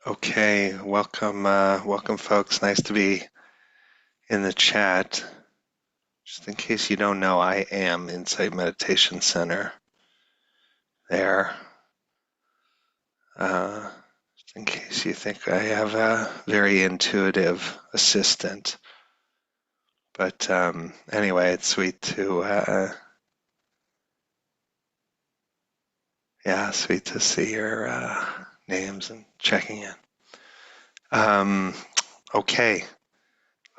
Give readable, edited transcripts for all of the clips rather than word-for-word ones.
Okay, welcome folks. Nice to be in the chat. Just in case you don't know, I am Insight Meditation Center there. Uh, just in case you think I have a very intuitive assistant. But anyway, it's sweet to sweet to see your names and checking in. Um, okay,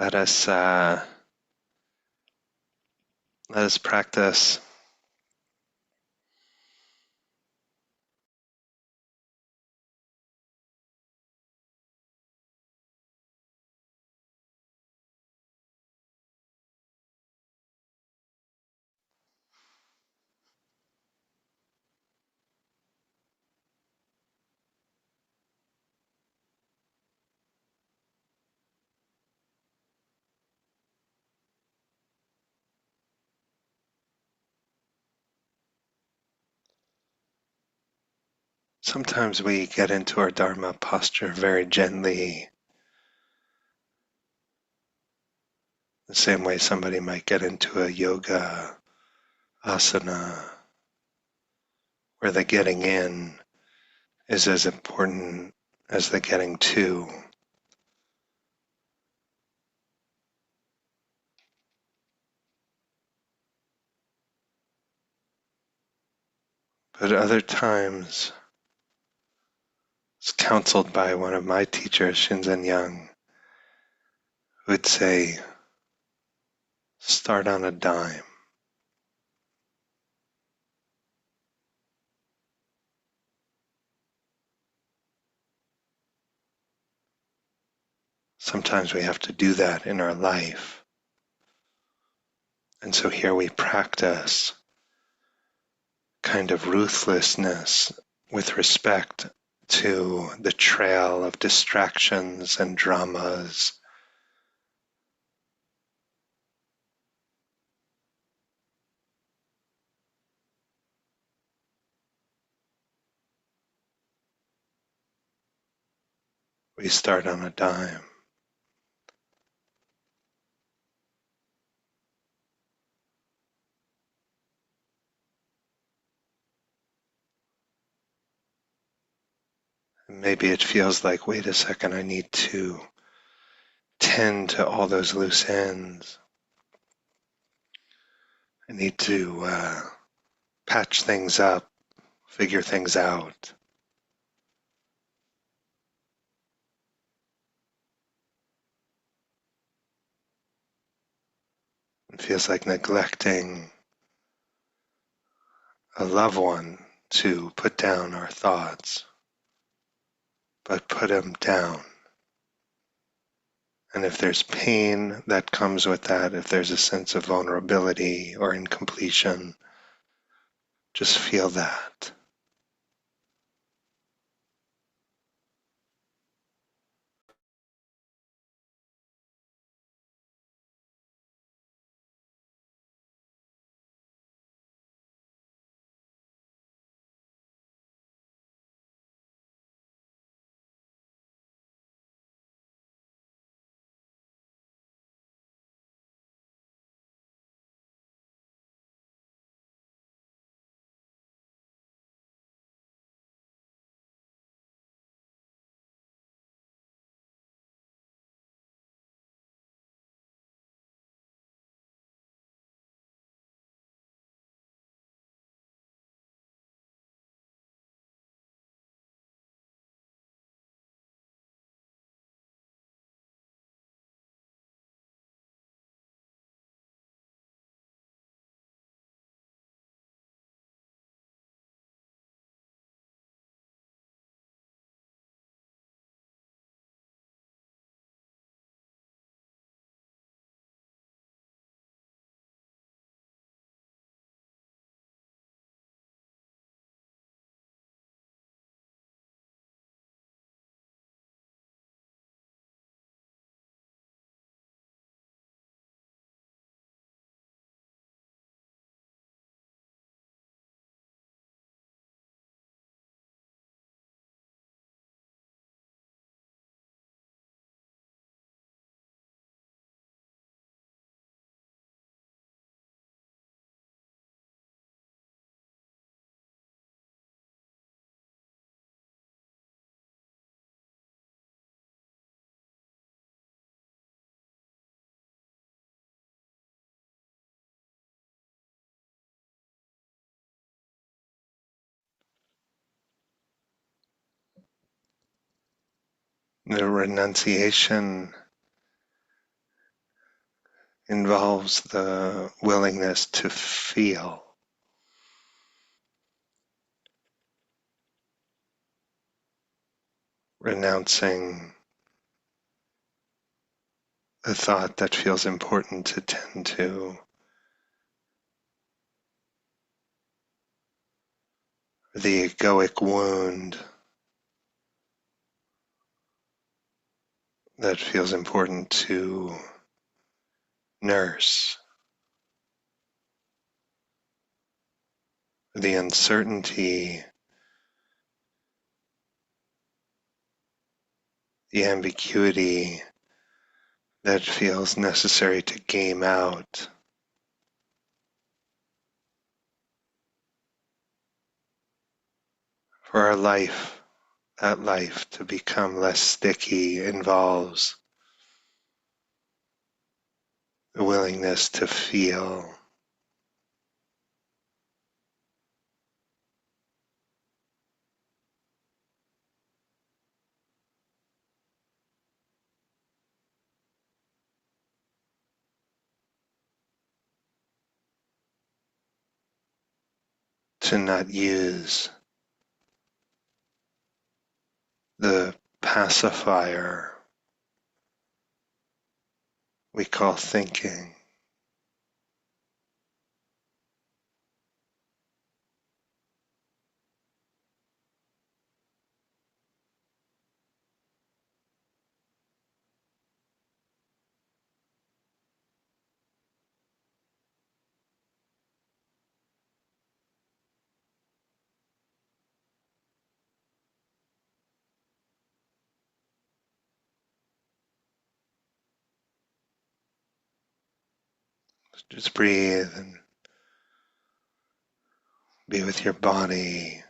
let us uh, let us practice. Sometimes we get into our Dharma posture very gently, the same way somebody might get into a yoga asana, where the getting in is as important as the getting to. But other times, it's counseled by one of my teachers, Shinzen Young, who would say, start on a dime. Sometimes we have to do that in our life. And so here we practice kind of ruthlessness with respect to the trail of distractions and dramas. We start on a dime. And maybe it feels like, wait a second, I need to tend to all those loose ends. I need to patch things up, figure things out. It feels like neglecting a loved one to put down our thoughts, but put them down. And if there's pain that comes with that, if there's a sense of vulnerability or incompletion, just feel that. The renunciation involves the willingness to feel, renouncing a thought that feels important to tend to, the egoic wound that feels important to nurse, the uncertainty, the ambiguity that feels necessary to game out for our life. That life to become less sticky involves the willingness to feel, to not use the pacifier we call thinking. Just breathe and be with your body.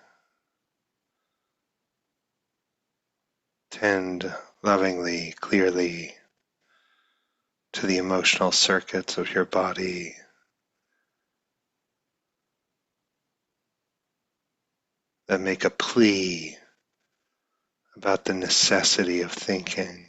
Tend lovingly, clearly to the emotional circuits of your body that make a plea about the necessity of thinking.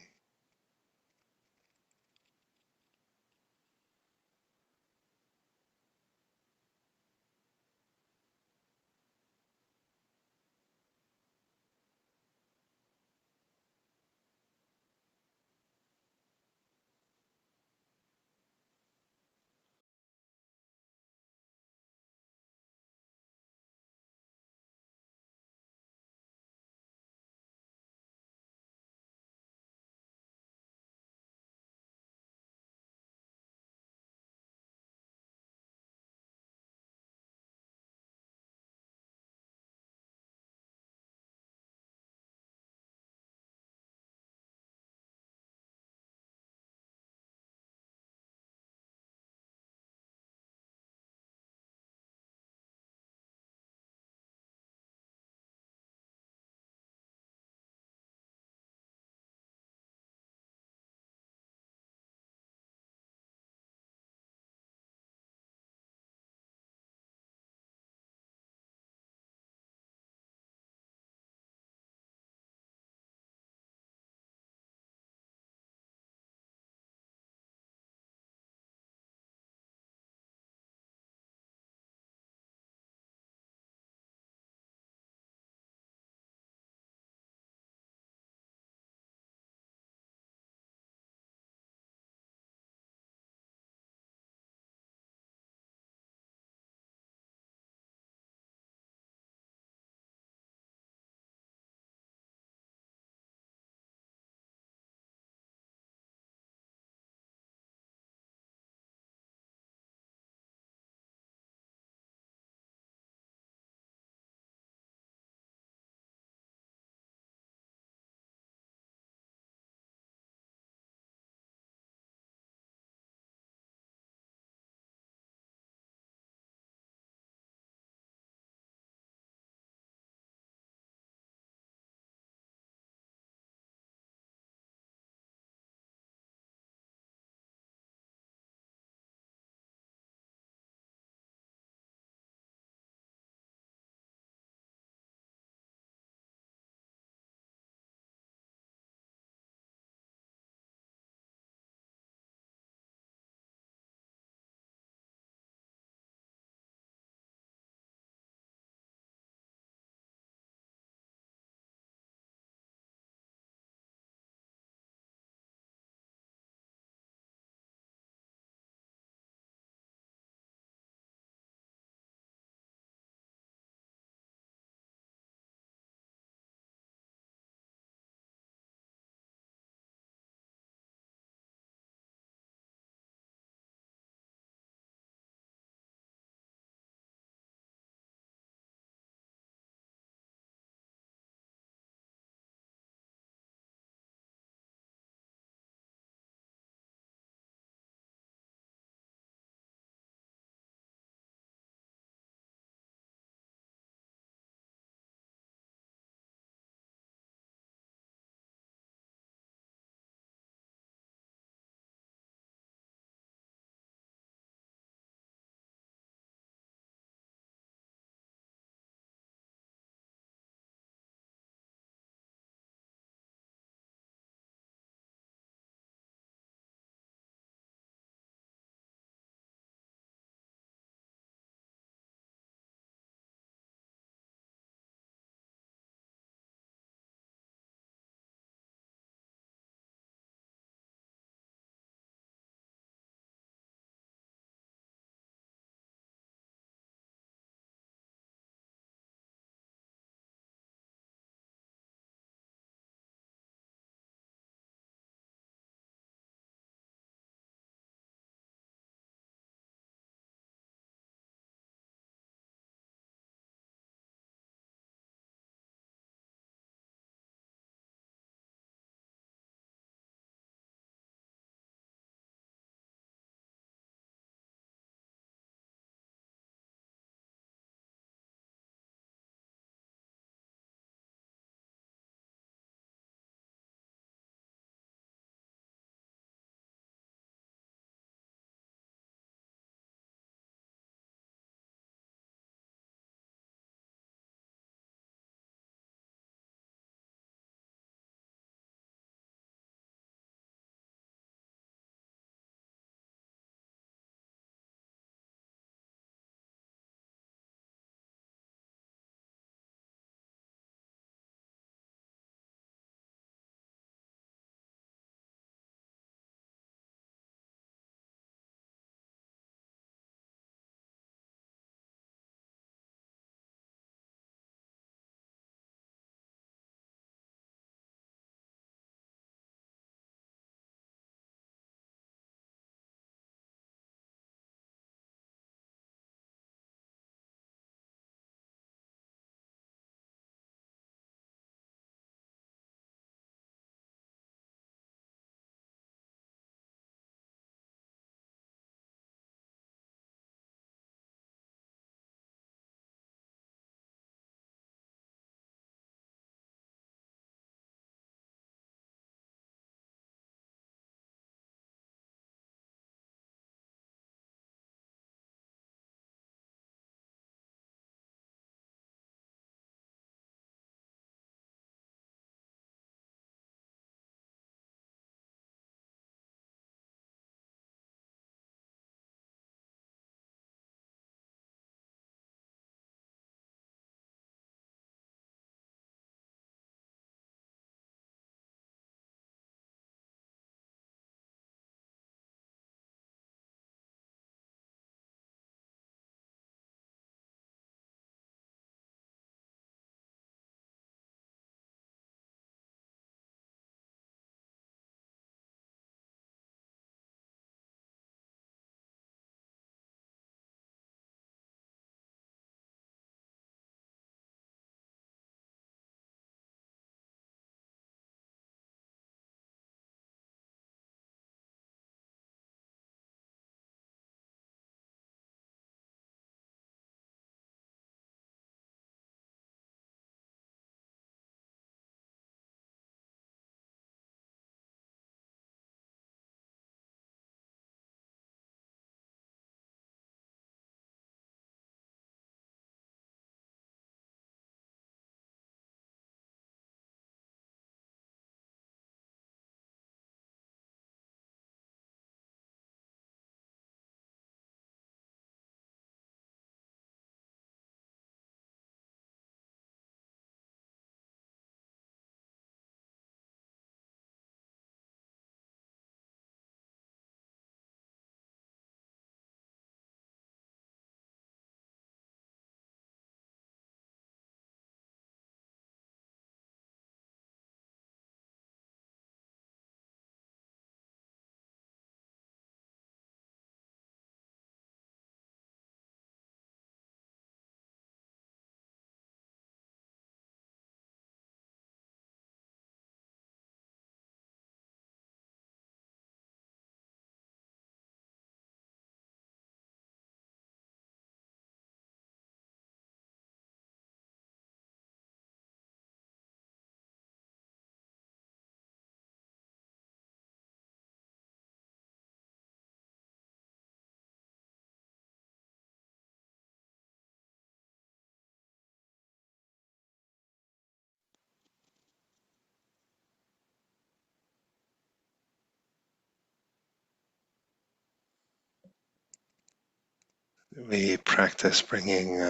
We practice bringing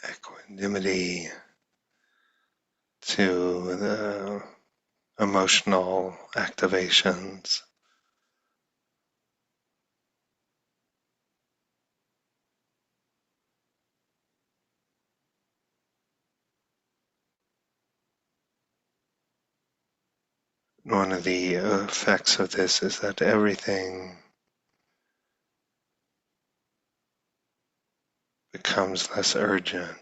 equanimity to the emotional activations. One of the effects of this is that everything becomes less urgent.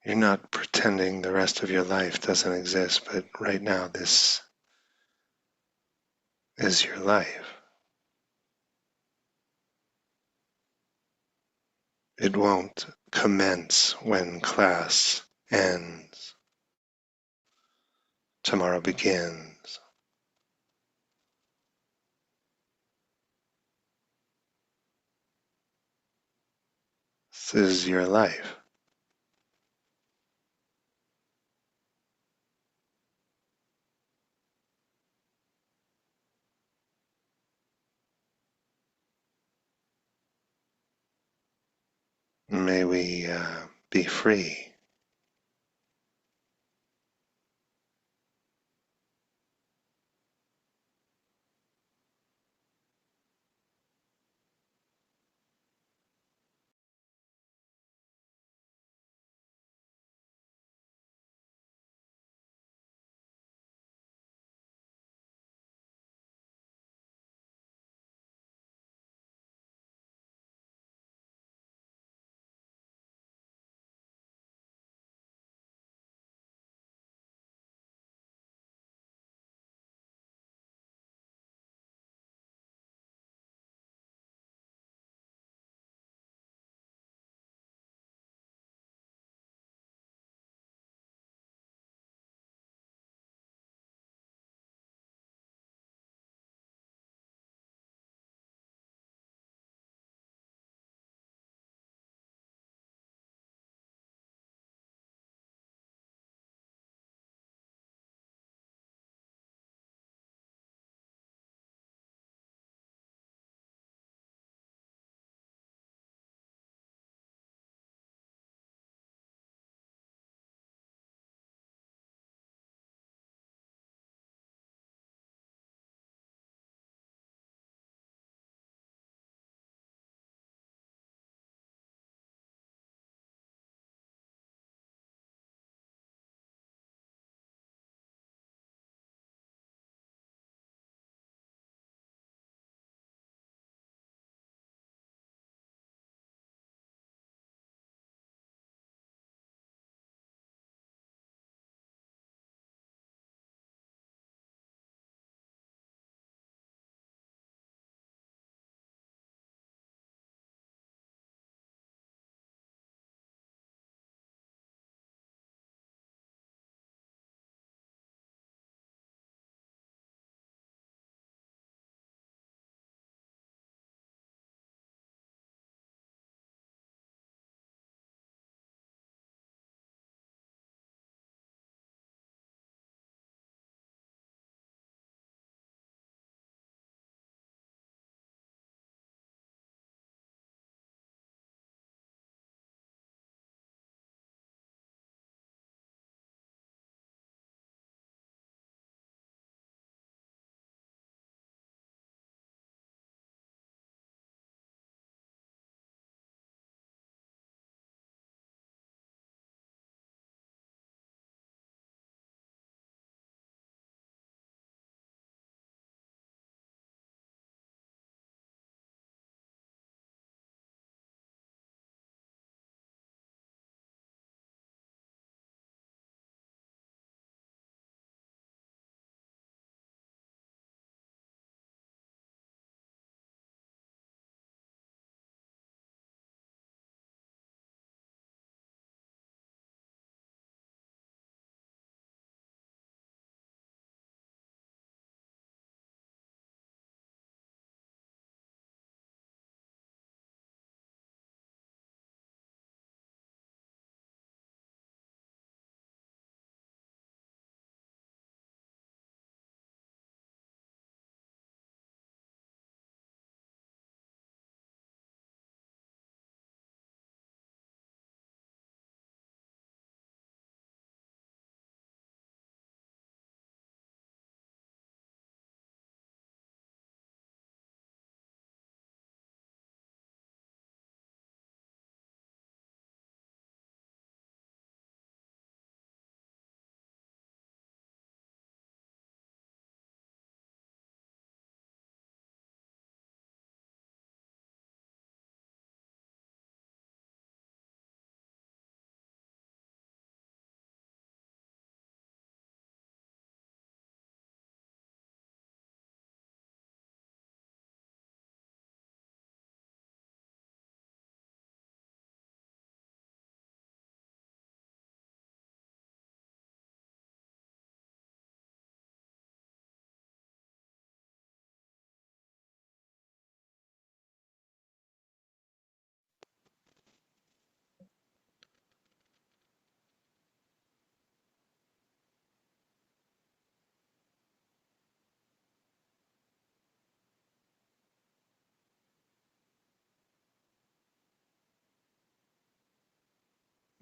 You're not pretending the rest of your life doesn't exist, but right now this is your life. It won't commence when class ends. Tomorrow begins. This is your life. May we be free.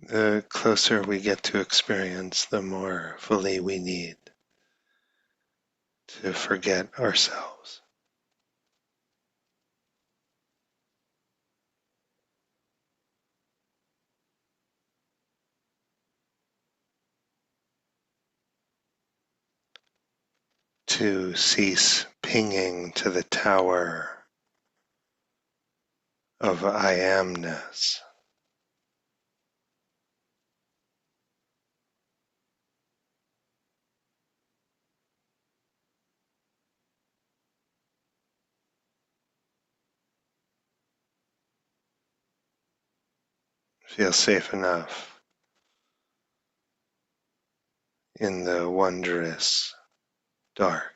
The closer we get to experience, the more fully we need to forget ourselves. To cease pinging to the tower of I amness. Feel safe enough in the wondrous dark.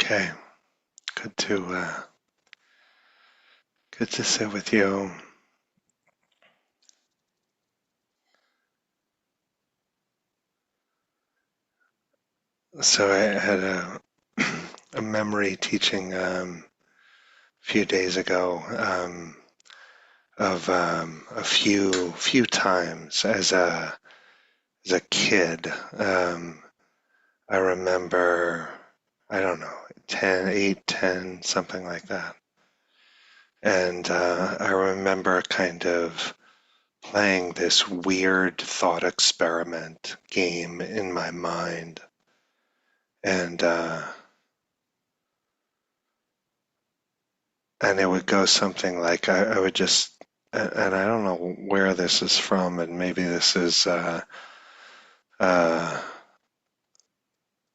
Okay, good to uh, good to sit with you. So I had a memory teaching a few days ago of a few times as a kid. I remember, I don't know, 10, 8, 10, something like that. And I remember kind of playing this weird thought experiment game in my mind. And and it would go something like I would just, and I don't know where this is from, and maybe this is uh,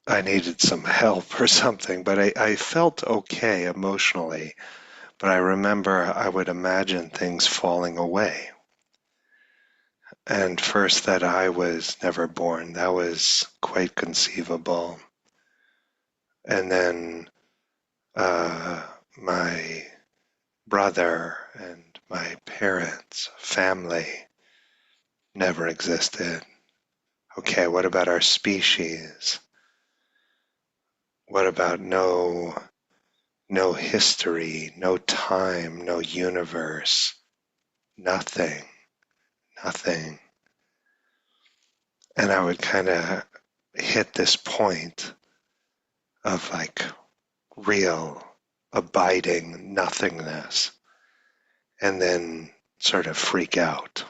I needed some help or something, but I felt okay emotionally. But I remember I would imagine things falling away. And first, that I was never born, that was quite conceivable. And then my brother and my parents, family, never existed. Okay, what about our species? What about no history, no time, no universe, nothing, nothing. And I would kind of hit this point of like real, abiding nothingness, and then sort of freak out.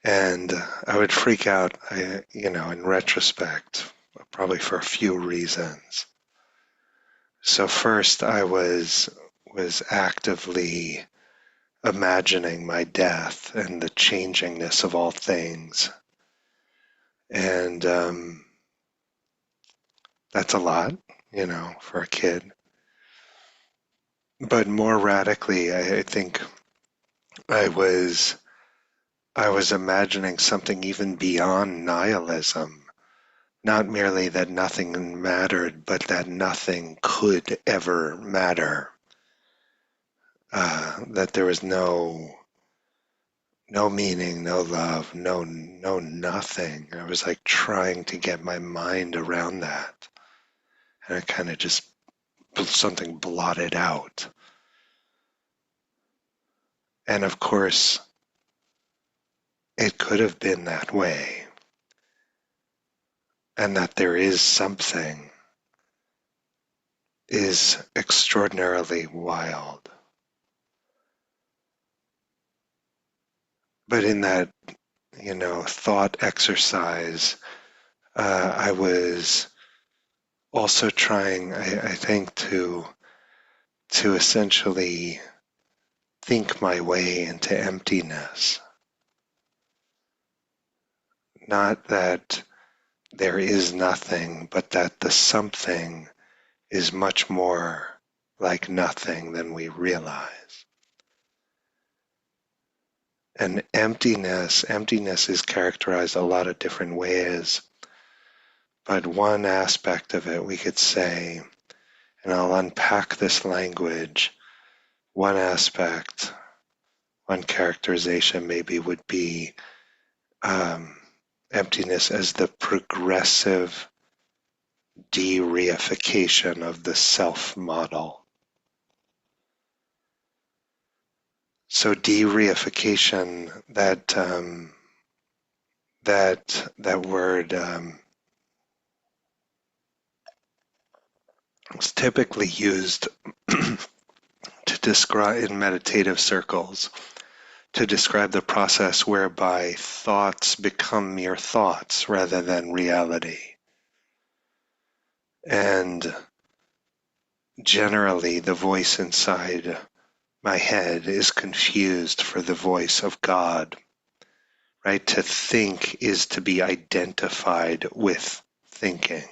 And I would freak out, in retrospect, probably for a few reasons. So first, I was actively imagining my death and the changingness of all things, and that's a lot, for a kid. But more radically, I think I was I was imagining something even beyond nihilism. Not merely that nothing mattered, but that nothing could ever matter. That there was no meaning, no love, no nothing. I was like trying to get my mind around that, and it kind of just something blotted out. And of course, it could have been that way, and that there is something is extraordinarily wild. But in that, thought exercise, I was also trying, I think, to essentially think my way into emptiness. Not that there is nothing, but that the something is much more like nothing than we realize. And emptiness is characterized a lot of different ways, but one aspect of it we could say, and I'll unpack this language, one aspect, one characterization maybe would be um, emptiness as the progressive dereification of the self model. So dereification, that word is typically used to describe in meditative circles to describe the process whereby thoughts become mere thoughts rather than reality. And generally, the voice inside my head is confused for the voice of God, right? To think is to be identified with thinking.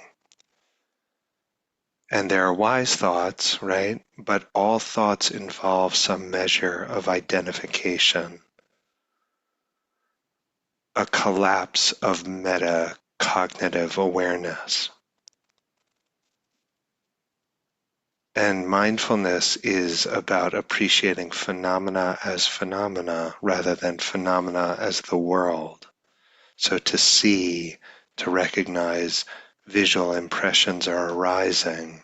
And there are wise thoughts, right? But all thoughts involve some measure of identification, a collapse of metacognitive awareness. And mindfulness is about appreciating phenomena rather than phenomena as the world. So to see to recognize visual impressions are arising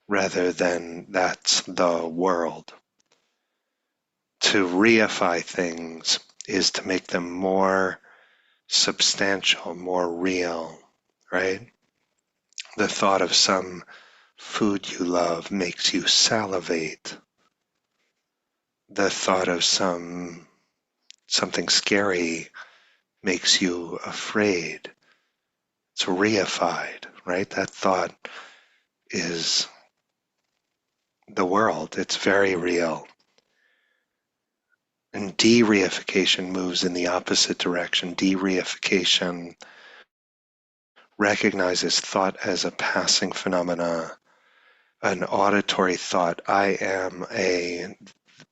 rather than that's the world. To reify things is to make them more substantial, more real, right? The thought of some food you love makes you salivate. The thought of something scary makes you afraid. It's reified, right? That thought is the world. It's very real. And dereification moves in the opposite direction. Dereification recognizes thought as a passing phenomena, an auditory thought. I am a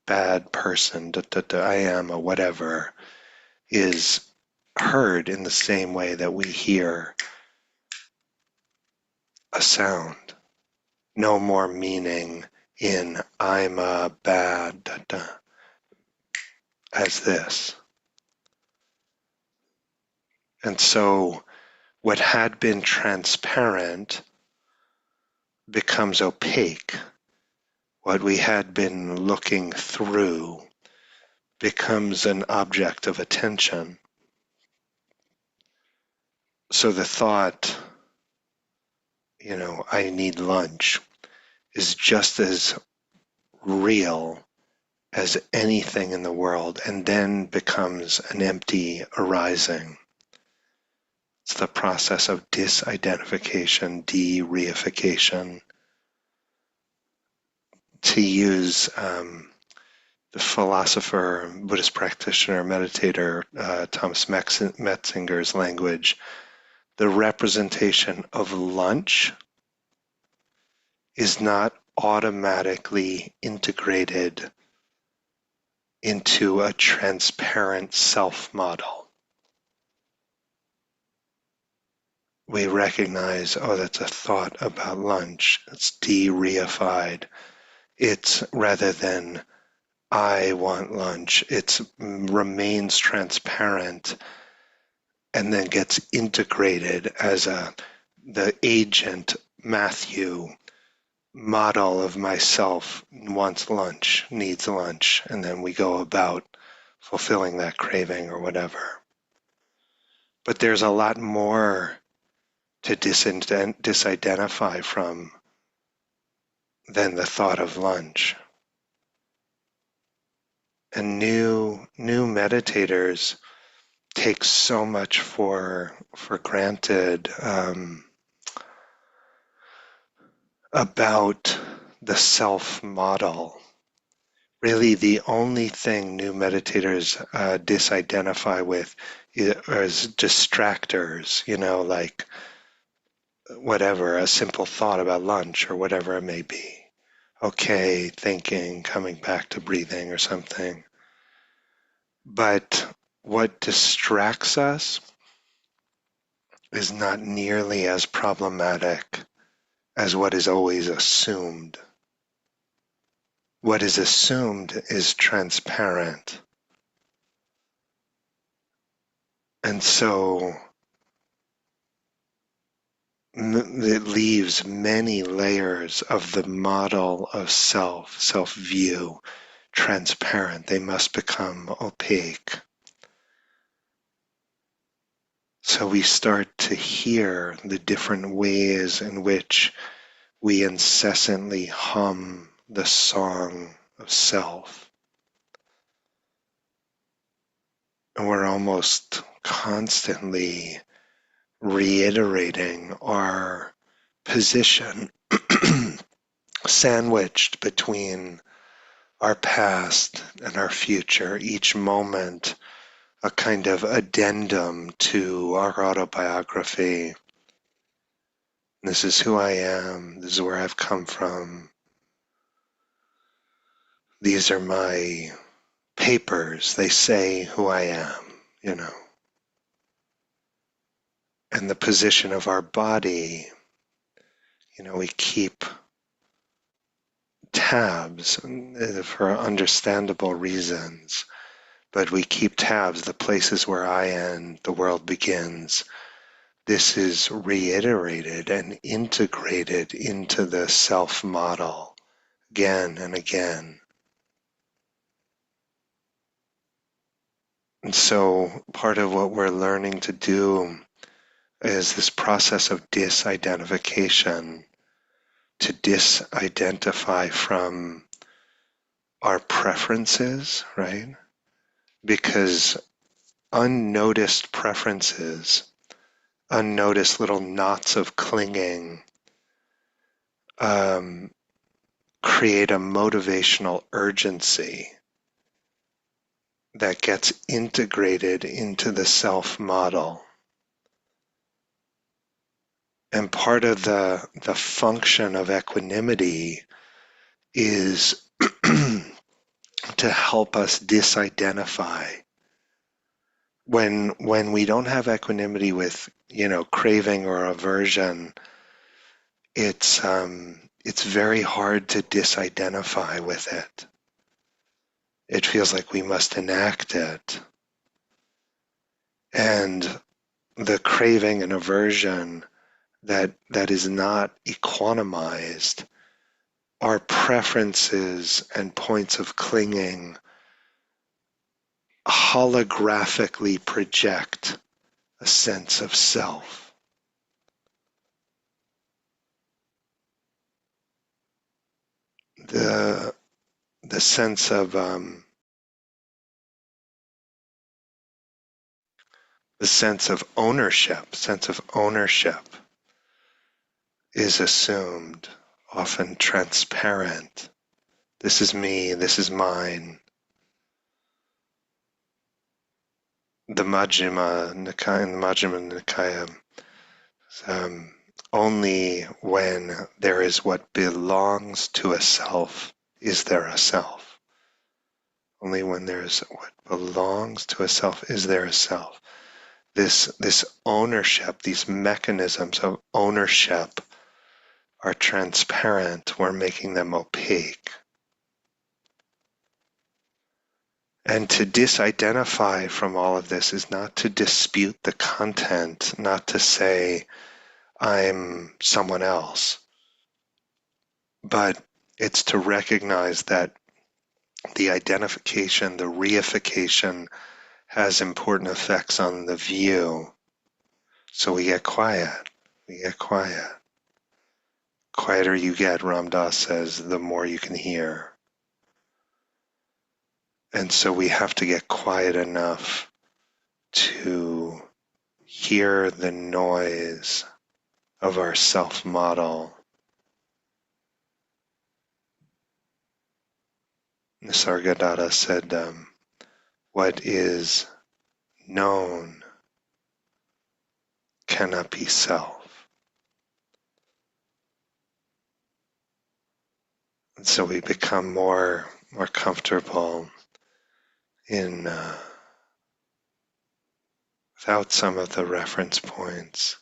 bad person. I am a whatever is heard in the same way that we hear a sound. No more meaning in I'm a bad as this. And so what had been transparent becomes opaque. What we had been looking through becomes an object of attention. So the thought, I need lunch is just as real as anything in the world, and then becomes an empty arising. It's the process of disidentification, de-reification. To use the philosopher, Buddhist practitioner, meditator Thomas Metzinger's language, the representation of lunch is not automatically integrated into a transparent self model. We recognize, that's a thought about lunch. It's de-reified. It's rather than I want lunch, it remains transparent and then gets integrated as the agent Matthew model of myself wants lunch, needs lunch, and then we go about fulfilling that craving or whatever. But there's a lot more to disidentify from than the thought of lunch. And new meditators take so much for granted about the self model. Really, the only thing new meditators disidentify with is distractors, like whatever, a simple thought about lunch or whatever it may be. Okay, thinking, coming back to breathing or something. But what distracts us is not nearly as problematic as what is always assumed. What is assumed is transparent. And so it leaves many layers of the model of self-view, transparent. They must become opaque. So we start to hear the different ways in which we incessantly hum the song of self. And we're almost constantly reiterating our position, sandwiched between our past and our future, each moment a kind of addendum to our autobiography. This is who I am, this is where I've come from, these are my papers, they say who I am, And the position of our body, we keep tabs for understandable reasons, but we keep tabs, the places where I end, the world begins, this is reiterated and integrated into the self model again and again. And so part of what we're learning to do is this process of disidentification, to disidentify from our preferences, right? Because unnoticed preferences, unnoticed little knots of clinging, um, create a motivational urgency that gets integrated into the self model. And part of the function of equanimity is to help us disidentify. When we don't have equanimity with, craving or aversion, it's very hard to disidentify with it. It feels like we must enact it. And the craving and aversion that is not equanimized, our preferences and points of clinging holographically project a sense of self. The the sense of the sense of ownership is assumed, often transparent. This is me, this is mine. The Majjhima Nikaya, in the Majjhima Nikaya, only when there is what belongs to a self is there a self. Only when there is what belongs to a self is there a self. This ownership, these mechanisms of ownership are transparent. We're making them opaque. And to disidentify from all of this is not to dispute the content, not to say, I'm someone else, but it's to recognize that the identification, the reification has important effects on the view. So we get quiet. We get quiet. Quieter you get, Ram Dass says, the more you can hear. And so we have to get quiet enough to hear the noise of our self-model. Nisargadatta said, what is known cannot be self. And so we become more comfortable in without some of the reference points,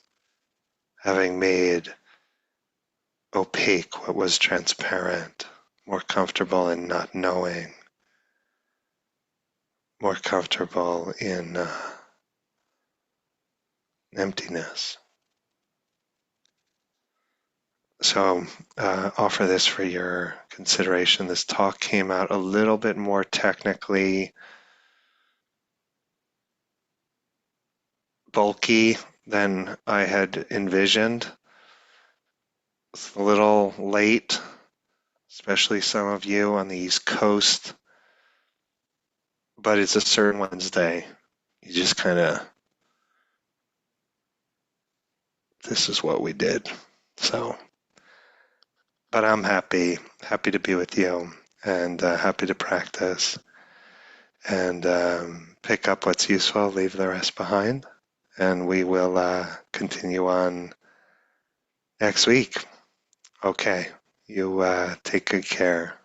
having made opaque what was transparent, more comfortable in not knowing, more comfortable in emptiness. So offer this for your consideration. This talk came out a little bit more technically bulky than I had envisioned. It's a little late, especially some of you on the East Coast, but it's a certain Wednesday. You just kind of, this is what we did. So, but I'm happy to be with you and happy to practice and pick up what's useful, leave the rest behind. And we will continue on next week. Okay, you take good care.